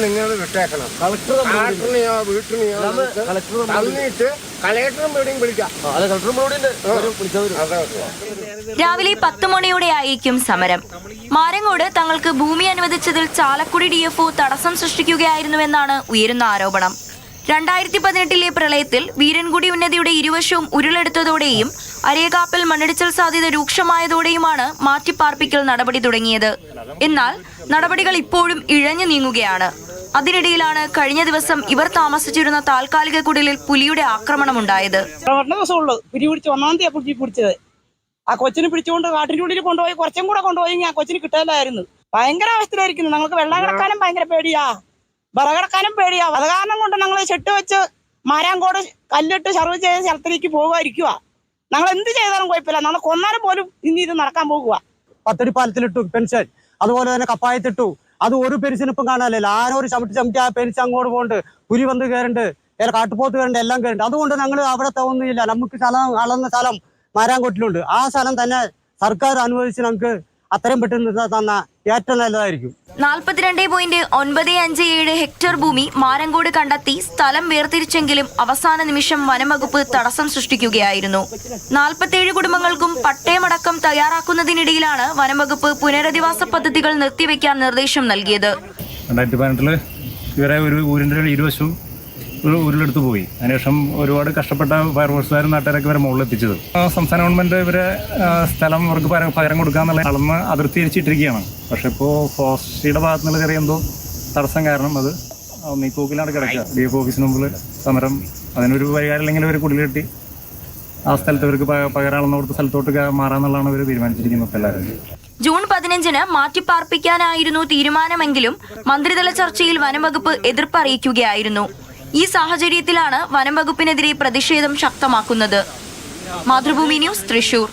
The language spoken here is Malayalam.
നിങ്ങൾ വിട്ടേക്കണം. കളക്ടറിനെയോ വീട്ടിനെയോ തന്നിട്ട് കളക്ടറും വീടിയും വിളിക്കാം. രാവിലെ 10 മണിയോടെയായിരിക്കും സമരം. മാരങ്ങോട് തങ്ങൾക്ക് ഭൂമി അനുവദിച്ചതിൽ ചാലക്കുടി DFO തടസ്സം സൃഷ്ടിക്കുകയായിരുന്നുവെന്നാണ് ഉയരുന്ന ആരോപണം. 2018 പ്രളയത്തിൽ വീരൻകുടി ഉന്നതിയുടെ ഇരുവശവും ഉരുളെടുത്തതോടെയും അരേകാപ്പിൽ മണ്ണിടിച്ചിൽ സാധ്യത രൂക്ഷമായതോടെയുമാണ് മാറ്റിപ്പാർപ്പിക്കൽ നടപടി തുടങ്ങിയത്. എന്നാൽ നടപടികൾ ഇപ്പോഴും ഇഴഞ്ഞു നീങ്ങുകയാണ്. അതിനിടയിലാണ് കഴിഞ്ഞ ദിവസം ഇവർ താമസിച്ചിരുന്ന താൽക്കാലിക കുടിലിൽ പുലിയുടെ ആക്രമണമുണ്ടായത്. ആ കൊച്ചിനെ പിടിച്ചുകൊണ്ട് കാട്ടിന്റെ ഉള്ളിൽ കൊണ്ടുപോയി കുറച്ചും കൂടെ കൊണ്ടുപോയി ആ കൊച്ചിന് കിട്ടാനായിരുന്നു. ഭയങ്കര അവസ്ഥയിലായിരിക്കുന്നു. ഞങ്ങൾക്ക് വെള്ളം കിടക്കാനും ഭയങ്കര പേടിയാ, വിറകിടക്കാനും പേടിയാ. അത് കാരണം കൊണ്ട് ഞങ്ങൾ ചെട്ട് വെച്ച് മാരാങ്കോട് കല്ലിട്ട് സർവ് ചെയ്ത സ്ഥലത്തിലേക്ക് പോകുമായിരിക്കുക. ഞങ്ങൾ എന്ത് ചെയ്താലും കുഴപ്പമില്ല. ഞങ്ങൾ കൊന്നാലും പോലും ഇനി ഇത് നടക്കാൻ പോകുക. പത്തടി പാലത്തിലിട്ടു പെൻഷൻ, അതുപോലെ തന്നെ കപ്പായത്തിട്ടു. അത് ഒരു പെൻഷൻ ഇപ്പം കാണാനില്ല. ആരോ ഒരു ചവിട്ടി ആ പെൻഷൻ അങ്ങോട്ട് പോകുന്നുണ്ട്. പുലി വന്ന് കയറുണ്ട്, കാട്ടുപോത്ത് കയറുണ്ട്, എല്ലാം കയറുണ്ട്. അതുകൊണ്ട് ഞങ്ങൾ അവിടെ തോന്നുന്നില്ല. നമുക്ക് സ്ഥലം അളന്ന സ്ഥലം മാരാങ്കോട്ടിലുണ്ട്. ആ സ്ഥലം തന്നെ സർക്കാർ അനുവദിച്ച് നമുക്ക് അത്രയും പെട്ടെന്ന് തന്ന ഏറ്റവും നല്ലതായിരിക്കും. 42.957 ഹെക്ടർ ഭൂമി മാരങ്കോട് കണ്ടെത്തി സ്ഥലം വേർതിരിച്ചെങ്കിലും അവസാന നിമിഷം വനംവകുപ്പ് തടസ്സം സൃഷ്ടിക്കുകയായിരുന്നു. 47 കുടുംബങ്ങൾക്കും പട്ടയമടക്കം തയ്യാറാക്കുന്നതിനിടയിലാണ് വനംവകുപ്പ് പുനരധിവാസ പദ്ധതികൾ നിർത്തിവെക്കാൻ നിർദ്ദേശം നൽകിയത്. 2018 ഇവരെ ഒരു ഊരിൻ്റെ ഇരുവശവും ഉരുളെടുത്ത് പോയി. അതിനുശേഷം ഒരുപാട് കഷ്ടപ്പെട്ട ഫയർഫോഴ്സുകാരും നാട്ടുകാരൊക്കെ ഇവരെ മുകളിലെത്തിച്ചത്. സംസ്ഥാന ഗവൺമെൻറ് ഇവരെ സ്ഥലം അവർക്ക് പകരം കൊടുക്കാന്നുള്ള അളന്ന് അതിർത്തി തിരിച്ചിട്ടിരിക്കുകയാണ്. പക്ഷെ ഇപ്പോൾ ഫോറസ്റ്റിയുടെ ഭാഗത്തു നിന്നുള്ള ചെറിയ എന്തോ തടസ്സം കാരണം അത് നീക്കോക്കിലാണ് കിടക്കുക. DFO ഓഫീസിന് മുമ്പിൽ സമരം. അതിനൊരു പരിഹാരം ഇല്ലെങ്കിൽ അവർ കുടിലെട്ടി ആ സ്ഥലത്ത് ഇവർക്ക് പകരം അളന്ന് കൊടുത്ത സ്ഥലത്തോട്ട് മാറാന്നുള്ളതാണ് ഇവർ തീരുമാനിച്ചിരിക്കുന്നത്. എല്ലാവരും ജൂൺ 15 മാറ്റിപ്പാർപ്പിക്കാനായിരുന്നു തീരുമാനമെങ്കിലും മന്ത്രിതല ചർച്ചയിൽ വനംവകുപ്പ് എതിർപ്പ് അറിയിക്കുകയായിരുന്നു. ഈ സാഹചര്യത്തിലാണ് വനം വകുപ്പിനെതിരെ പ്രതിഷേധം ശക്തമാക്കുന്നത്. മാതൃഭൂമി ന്യൂസ്, തൃശൂർ.